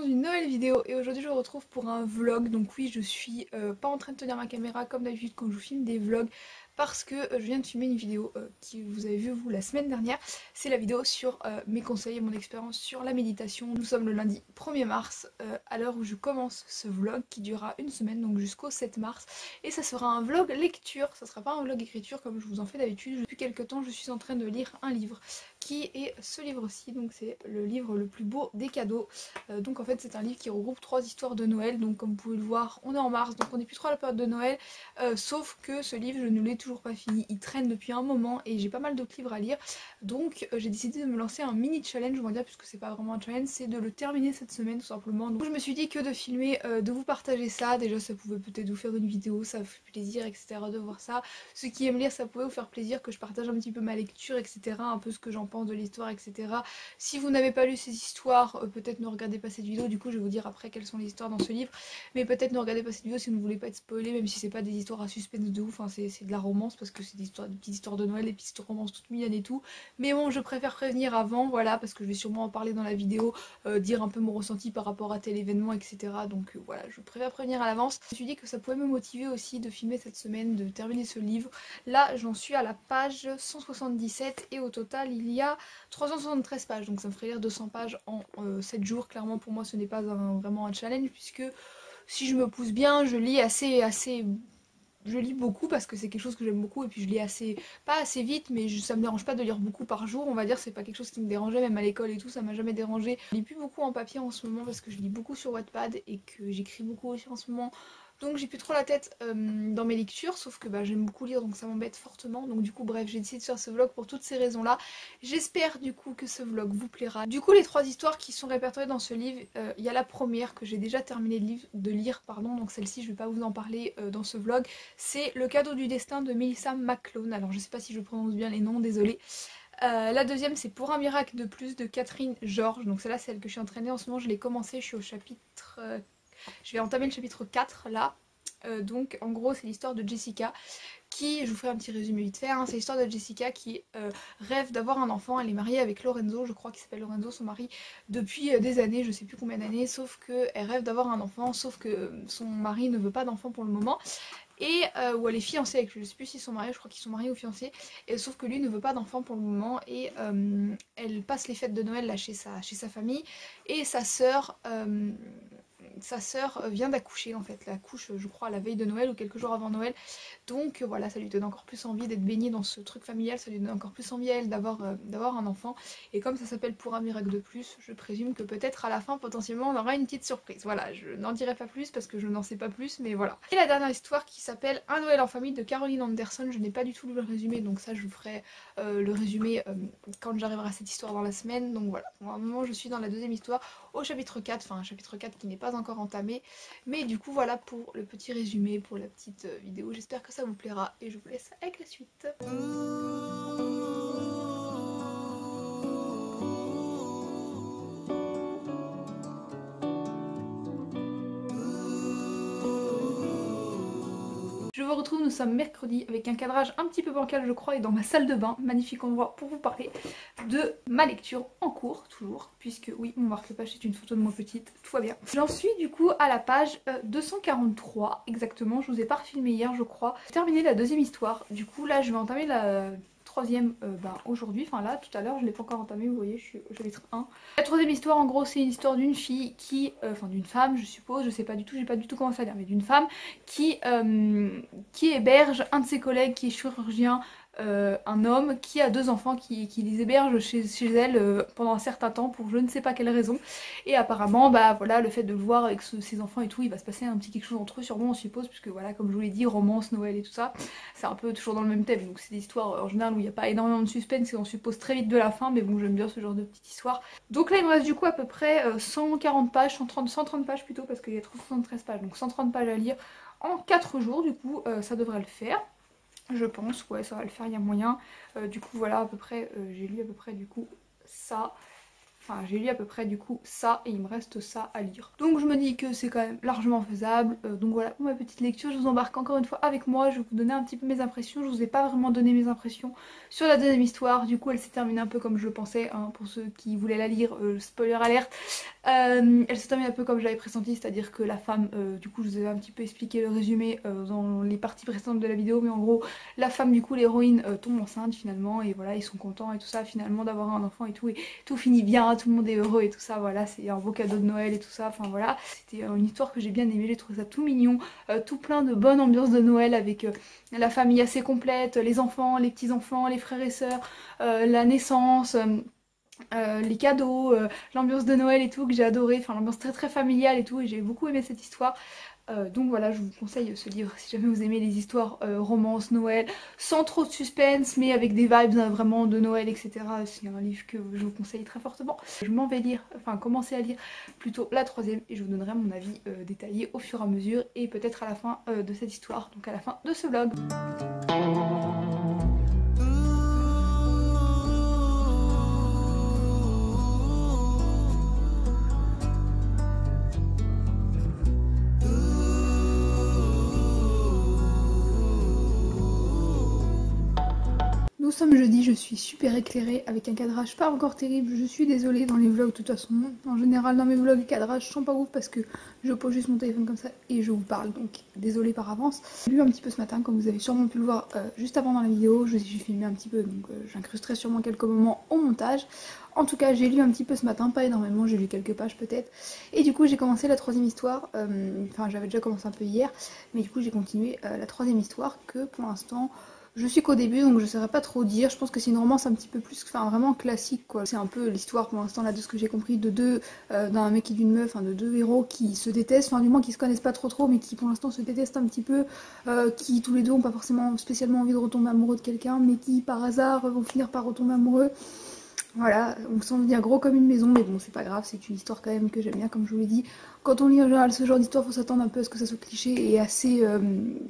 dans une nouvelle vidéo et aujourd'hui je vous retrouve pour un vlog. Donc oui, je suis pas en train de tenir ma caméra comme d'habitude quand je vous filme des vlogs parce que je viens de filmer une vidéo qui vous avez vu vous la semaine dernière. C'est la vidéo sur mes conseils et mon expérience sur la méditation. Nous sommes le lundi 1er mars à l'heure où je commence ce vlog qui durera une semaine, donc jusqu'au 7 mars. Et ça sera un vlog lecture, ça sera pas un vlog écriture comme je vous en fais d'habitude. Depuis quelques temps je suis en train de lire un livre qui est ce livre-ci, donc c'est le livre le plus beau des cadeaux. Donc en fait c'est un livre qui regroupe 3 histoires de Noël, donc comme vous pouvez le voir on est en mars, donc on n'est plus trop à la période de Noël, sauf que ce livre je ne l'ai toujours pas fini, il traîne depuis un moment et j'ai pas mal d'autres livres à lire, donc j'ai décidé de me lancer un mini challenge, on va dire, puisque c'est pas vraiment un challenge, c'est de le terminer cette semaine tout simplement. Donc je me suis dit que de filmer, de vous partager ça, déjà ça pouvait peut-être vous faire une vidéo, ça fait plaisir, etc. de voir ça. Ceux qui aiment lire, ça pouvait vous faire plaisir que je partage un petit peu ma lecture, etc. un peu ce que j'en pense de l'histoire, etc. Si vous n'avez pas lu ces histoires, peut-être ne regardez pas cette vidéo, du coup je vais vous dire après quelles sont les histoires dans ce livre, mais peut-être ne regardez pas cette vidéo si vous ne voulez pas être spoilé, même si c'est pas des histoires à suspense de ouf, hein, c'est de la romance parce que c'est des petites histoires de Noël, des petites romances toutes mignonnes et tout, mais bon je préfère prévenir avant, voilà, parce que je vais sûrement en parler dans la vidéo, dire un peu mon ressenti par rapport à tel événement, etc. Donc voilà, je préfère prévenir à l'avance. Je me suis dit que ça pouvait me motiver aussi de filmer cette semaine, de terminer ce livre. Là j'en suis à la page 177 et au total il y a 373 pages, donc ça me ferait lire 200 pages en 7 jours. Clairement pour moi ce n'est pas vraiment un challenge, puisque si je me pousse bien je lis je lis beaucoup parce que c'est quelque chose que j'aime beaucoup, et puis je lis pas assez vite, mais ça me dérange pas de lire beaucoup par jour, on va dire. C'est pas quelque chose qui me dérangeait, même à l'école et tout, ça m'a jamais dérangé. Je lis plus beaucoup en papier en ce moment parce que je lis beaucoup sur Wattpad et que j'écris beaucoup aussi en ce moment. Donc j'ai plus trop la tête dans mes lectures, sauf que j'aime beaucoup lire, donc ça m'embête fortement. Donc du coup bref, j'ai décidé de faire ce vlog pour toutes ces raisons là. J'espère du coup que ce vlog vous plaira. Du coup les 3 histoires qui sont répertoriées dans ce livre, il y a la première que j'ai déjà terminé de lire, pardon, donc celle-ci je vais pas vous en parler dans ce vlog. C'est Le cadeau du destin de Melissa McClone. Alors je sais pas si je prononce bien les noms, désolée. La deuxième c'est Pour un miracle de plus de Catherine George. Donc celle-là, c'est celle que je suis en train de lire en ce moment, je l'ai commencé, je suis au chapitre... je vais entamer le chapitre 4 là. Donc en gros c'est l'histoire de Jessica qui, je vous ferai un petit résumé vite fait, hein, c'est l'histoire de Jessica qui rêve d'avoir un enfant. Elle est mariée avec Lorenzo, je crois qu'il s'appelle Lorenzo, son mari, depuis des années, je sais plus combien d'années, sauf qu'elle rêve d'avoir un enfant, sauf que son mari ne veut pas d'enfant pour le moment. Et ou elle est fiancée avec lui, je sais plus s'ils sont mariés, je crois qu'ils sont mariés ou fiancés, et sauf que lui ne veut pas d'enfant pour le moment. Et elle passe les fêtes de Noël là chez sa famille, et sa sœur vient d'accoucher en fait, elle accouche je crois à la veille de Noël ou quelques jours avant Noël. Donc voilà, ça lui donne encore plus envie d'être baignée dans ce truc familial, ça lui donne encore plus envie à elle d'avoir un enfant. Et comme ça s'appelle Pour un miracle de plus, je présume que peut-être à la fin potentiellement on aura une petite surprise. Voilà, je n'en dirai pas plus parce que je n'en sais pas plus, mais voilà. Et la dernière histoire qui s'appelle Un Noël en famille de Caroline Anderson, je n'ai pas du tout lu le résumé, donc ça je vous ferai le résumé quand j'arriverai à cette histoire dans la semaine. Donc voilà, pour un moment je suis dans la deuxième histoire au chapitre 4, enfin un chapitre 4 qui n'est pas encore entamé. Mais du coup voilà pour le petit résumé, pour la petite vidéo, j'espère que ça vous plaira et je vous laisse avec la suite. Je vous retrouve, nous sommes mercredi avec un cadrage un petit peu bancal je crois, et dans ma salle de bain, magnifique endroit pour vous parler de ma lecture en cours, toujours, puisque oui, mon marque-page c'est une photo de moi petite, tout va bien. J'en suis du coup à la page 243 exactement, je vous ai pas refilmé hier je crois. J'ai terminé la deuxième histoire, du coup là je vais entamer la troisième aujourd'hui, enfin là tout à l'heure je l'ai pas encore entamée, vous voyez je suis au chapitre 1. La troisième histoire en gros c'est une histoire d'une fille qui, enfin d'une femme je suppose, je sais pas du tout, j'ai pas du tout commencé à lire, mais d'une femme qui héberge un de ses collègues qui est chirurgien, un homme qui a 2 enfants qui les héberge chez elle pendant un certain temps pour je ne sais pas quelle raison. Et apparemment voilà, le fait de le voir avec ses enfants et tout, il va se passer un petit quelque chose entre eux sûrement on suppose, puisque voilà comme je vous l'ai dit, romance, Noël et tout ça, c'est un peu toujours dans le même thème, donc c'est des histoires en général où il n'y a pas énormément de suspense et on suppose très vite de la fin, mais bon j'aime bien ce genre de petite histoire. Donc là il me reste du coup à peu près 140 pages, 130 pages plutôt, parce qu'il y a 373 pages, donc 130 pages à lire en 4 jours, du coup ça devrait le faire. Je pense, ouais ça va le faire, il y a moyen. Du coup voilà à peu près, j'ai lu à peu près du coup ça. Enfin j'ai lu à peu près du coup ça et il me reste ça à lire. Donc je me dis que c'est quand même largement faisable. Donc voilà pour ma petite lecture, je vous embarque encore une fois avec moi. Je vais vous donner un petit peu mes impressions. Je vous ai pas vraiment donné mes impressions sur la deuxième histoire. Du coup elle s'est terminée un peu comme je le pensais, hein, pour ceux qui voulaient la lire, spoiler alerte. Elle se termine un peu comme je l'avais pressenti, c'est-à-dire que la femme, du coup je vous avais un petit peu expliqué le résumé dans les parties précédentes de la vidéo, mais en gros la femme du coup l'héroïne tombe enceinte finalement et voilà ils sont contents et tout ça finalement d'avoir un enfant et tout finit bien, tout le monde est heureux et tout ça, voilà c'est un beau cadeau de Noël et tout ça, enfin voilà. C'était une histoire que j'ai bien aimée, j'ai trouvé ça tout mignon, tout plein de bonne ambiance de Noël avec la famille assez complète, les enfants, les petits-enfants, les frères et sœurs, la naissance. Les cadeaux, l'ambiance de Noël et tout que j'ai adoré, enfin l'ambiance très très familiale et tout et j'ai beaucoup aimé cette histoire. Donc voilà, je vous conseille ce livre si jamais vous aimez les histoires romance, Noël, sans trop de suspense mais avec des vibes vraiment de Noël etc. C'est un livre que je vous conseille très fortement. Je m'en vais lire, enfin commencer à lire plutôt la troisième et je vous donnerai mon avis détaillé au fur et à mesure et peut-être à la fin de cette histoire, donc à la fin de ce vlog. Nous sommes jeudi, je suis super éclairée avec un cadrage pas encore terrible, je suis désolée dans les vlogs de toute façon. En général dans mes vlogs les cadrages sont pas ouf parce que je pose juste mon téléphone comme ça et je vous parle, donc désolée par avance. J'ai lu un petit peu ce matin comme vous avez sûrement pu le voir juste avant dans la vidéo, j'ai filmé un petit peu donc j'incrusterai sûrement quelques moments au montage. En tout cas j'ai lu un petit peu ce matin, pas énormément, j'ai lu quelques pages peut-être. Et du coup j'ai commencé la troisième histoire, enfin j'avais déjà commencé un peu hier, mais du coup j'ai continué la troisième histoire que pour l'instant... Je suis qu'au début donc je saurais pas trop dire, je pense que c'est une romance un petit peu plus, enfin vraiment classique quoi. C'est un peu l'histoire pour l'instant là de ce que j'ai compris de d'un mec et d'une meuf, de deux héros qui se détestent, enfin du moins qui se connaissent pas trop mais qui pour l'instant se détestent un petit peu, qui tous les deux ont pas forcément spécialement envie de retomber amoureux de quelqu'un mais qui par hasard vont finir par retomber amoureux. Voilà, on sent venir gros comme une maison, mais bon c'est pas grave, c'est une histoire quand même que j'aime bien comme je vous l'ai dit. Quand on lit en général ce genre d'histoire, faut s'attendre un peu à ce que ça soit cliché et assez,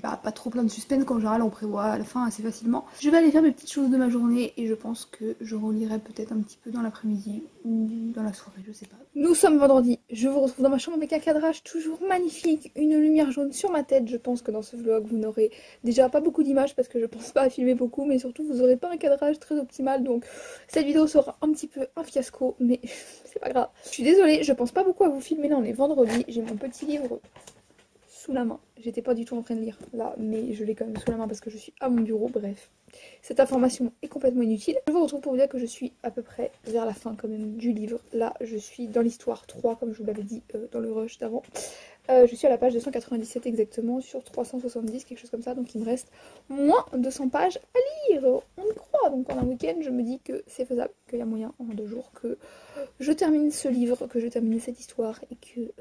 pas trop plein de suspense, qu'en général on prévoit à la fin assez facilement. Je vais aller faire mes petites choses de ma journée et je pense que je relirai peut-être un petit peu dans l'après-midi ou dans la soirée, je sais pas. Nous sommes vendredi, je vous retrouve dans ma chambre avec un cadrage toujours magnifique, une lumière jaune sur ma tête. Je pense que dans ce vlog vous n'aurez déjà pas beaucoup d'images parce que je pense pas à filmer beaucoup, mais surtout vous aurez pas un cadrage très optimal, donc cette vidéo sera un petit peu un fiasco, mais c'est pas grave. Je suis désolée, je pense pas beaucoup à vous filmer là, on est vendredi, j'ai mon petit livre sous la main. J'étais pas du tout en train de lire là, mais je l'ai quand même sous la main parce que je suis à mon bureau, bref. Cette information est complètement inutile. Je vous retrouve pour vous dire que je suis à peu près vers la fin quand même du livre. Là, je suis dans l'histoire 3, comme je vous l'avais dit dans le rush d'avant. Je suis à la page 297 exactement, sur 370, quelque chose comme ça, donc il me reste moins de 100 pages à lire. On y croit, donc en un week-end, je me dis que c'est faisable, qu'il y a moyen en 2 jours que je termine ce livre, que je termine cette histoire et que...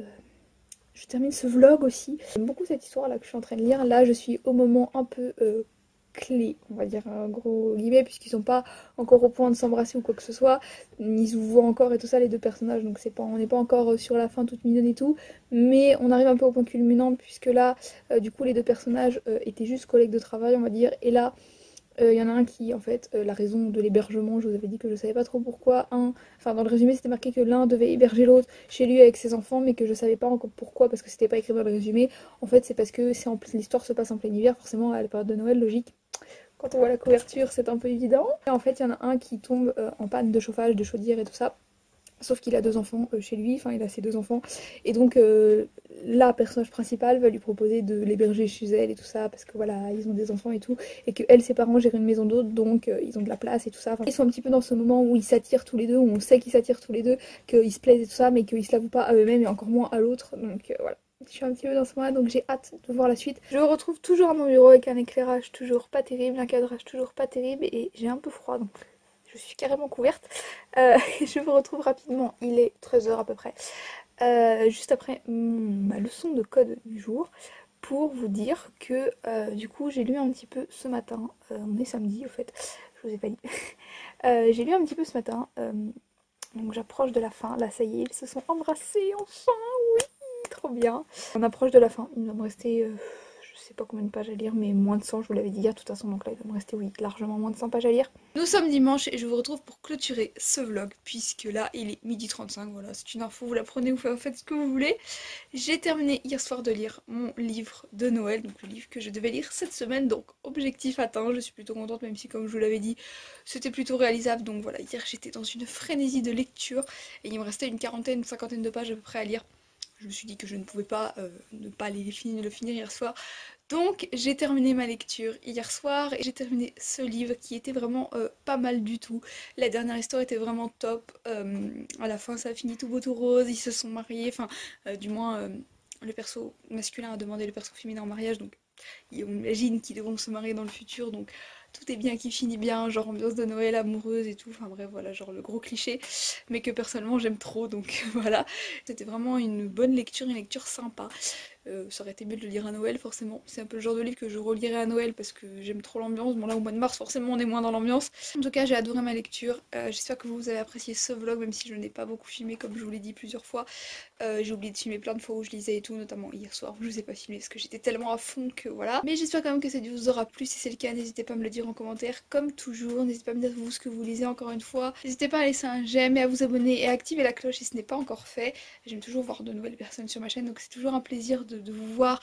je termine ce vlog aussi. J'aime beaucoup cette histoire là que je suis en train de lire. Là je suis au moment un peu clé, on va dire un gros guillemets, puisqu'ils sont pas encore au point de s'embrasser ou quoi que ce soit. Ils se voient encore et tout ça les deux personnages, donc c'est pas, on n'est pas encore sur la fin toute mignonne et tout. Mais on arrive un peu au point culminant puisque là du coup les deux personnages étaient juste collègues de travail on va dire. Et là il y en a un qui, en fait, la raison de l'hébergement, je vous avais dit que je savais pas trop pourquoi. Enfin, dans le résumé, c'était marqué que l'un devait héberger l'autre chez lui avec ses enfants, mais que je savais pas encore pourquoi, parce que c'était pas écrit dans le résumé. En fait, c'est parce que l'histoire se passe en plein hiver, forcément, à la période de Noël, logique. Quand on voit la couverture, c'est un peu évident. Et en fait, il y en a un qui tombe en panne de chauffage, de chaudière et tout ça. Sauf qu'il a deux enfants chez lui, enfin il a ses deux enfants. Et donc la personnage principale va lui proposer de l'héberger chez elle et tout ça, parce que voilà, ils ont des enfants et tout. Et que elle, ses parents gèrent une maison d'hôte, donc ils ont de la place et tout ça. Enfin, ils sont un petit peu dans ce moment où ils s'attirent tous les deux, où on sait qu'ils s'attirent tous les deux, qu'ils se plaisent et tout ça, mais qu'ils se l'avouent pas à eux-mêmes et encore moins à l'autre. Donc voilà. Je suis un petit peu dans ce moment-là, donc j'ai hâte de voir la suite. Je me retrouve toujours à mon bureau avec un éclairage toujours pas terrible, un cadrage toujours pas terrible, et j'ai un peu froid, donc je suis carrément couverte. Je vous retrouve rapidement, il est 13h à peu près, juste après ma leçon de code du jour, pour vous dire que du coup j'ai lu un petit peu ce matin, on est samedi au fait, je vous ai pas dit, j'ai lu un petit peu ce matin, donc j'approche de la fin, là ça y est, ils se sont embrassés enfin, oui, trop bien. On approche de la fin, il va me rester... je sais pas combien de pages à lire, mais moins de 100, je vous l'avais dit hier de toute façon, donc là il va me rester oui largement moins de 100 pages à lire. Nous sommes dimanche et je vous retrouve pour clôturer ce vlog, puisque là il est 12h35, voilà, c'est une info, vous la prenez, vous faites ce que vous voulez. J'ai terminé hier soir de lire mon livre de Noël, donc le livre que je devais lire cette semaine, donc objectif atteint, je suis plutôt contente, même si comme je vous l'avais dit, c'était plutôt réalisable, donc voilà, hier j'étais dans une frénésie de lecture, et il me restait une quarantaine, une cinquantaine de pages à peu près à lire. Je me suis dit que je ne pouvais pas ne pas le finir hier soir. Donc j'ai terminé ma lecture hier soir et j'ai terminé ce livre qui était vraiment pas mal du tout. La dernière histoire était vraiment top. À la fin ça a fini tout beau tout rose, ils se sont mariés, enfin du moins le perso masculin a demandé le perso féminin en mariage, donc on imagine qu'ils devront se marier dans le futur, donc tout est bien qui finit bien, genre ambiance de Noël amoureuse et tout, enfin bref voilà, genre le gros cliché, mais que personnellement j'aime trop, donc voilà. C'était vraiment une bonne lecture, une lecture sympa. Ça aurait été mieux de le lire à Noël forcément, c'est un peu le genre de livre que je relirai à Noël parce que j'aime trop l'ambiance. Bon là au mois de mars forcément on est moins dans l'ambiance. En tout cas j'ai adoré ma lecture, j'espère que vous avez apprécié ce vlog même si je n'ai pas beaucoup filmé comme je vous l'ai dit plusieurs fois. J'ai oublié de filmer plein de fois où je lisais et tout, notamment hier soir où je vous ai pas filmé parce que j'étais tellement à fond que voilà. Mais j'espère quand même que cette vidéo vous aura plu, si c'est le cas n'hésitez pas à me le dire en commentaire comme toujours, n'hésitez pas à me dire vous ce que vous lisez encore une fois. N'hésitez pas à laisser un j'aime et à vous abonner et à activer la cloche si ce n'est pas encore fait. J'aime toujours voir de nouvelles personnes sur ma chaîne donc c'est toujours un plaisir de vous voir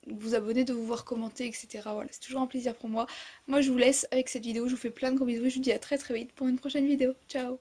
vous abonner, de vous voir commenter, etc. Voilà, c'est toujours un plaisir pour moi. Moi je vous laisse avec cette vidéo, je vous fais plein de gros bisous et je vous dis à très vite pour une prochaine vidéo. Ciao!